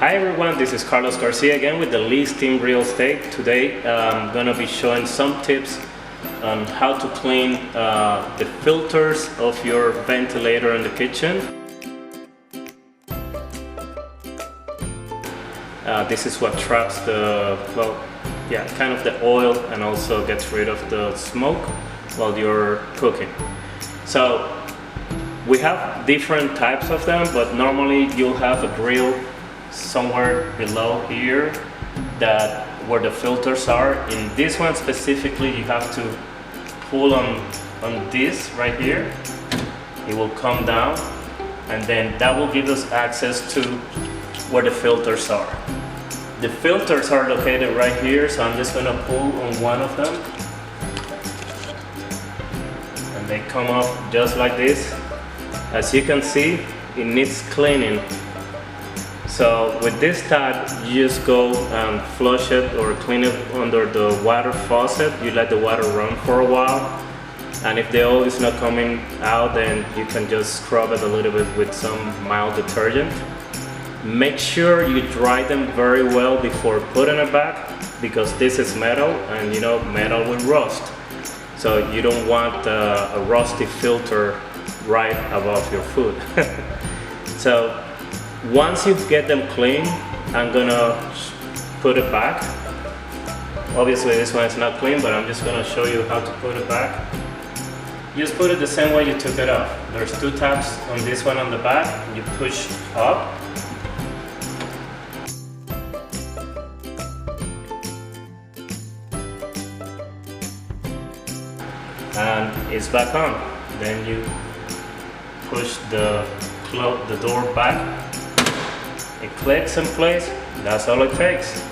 Hi everyone, this is Carlos Garcia again with the Lease Team Real Estate. Today I'm going to be showing some tips on how to clean the filters of your ventilator in the kitchen. This is what traps the, kind of the oil and also gets rid of the smoke while you're cooking. So we have different types of them, but normally you'll have a grill somewhere below here that where the filters are. In this one specifically, you have to pull on this right here. It will come down, and then that will give us access to where the filters are. The filters are located right here, so I'm just gonna pull on one of them, and they come off just like this. As you can see, it needs cleaning. So with this type, you just go and flush it or clean it under the water faucet. You let the water run for a while, and if the oil is not coming out, then you can just scrub it a little bit with some mild detergent. Make sure you dry them very well before putting it back, because this is metal, and you know metal will rust. So you don't want a rusty filter right above your food. So once you get them clean, I'm gonna put it back. Obviously this one is not clean, but I'm just gonna show you how to put it back. Just put it the same way you took it off. There's two tabs on this one on the back. You push up, and it's back on. Then you push the door back. It clicks in place. That's all it takes.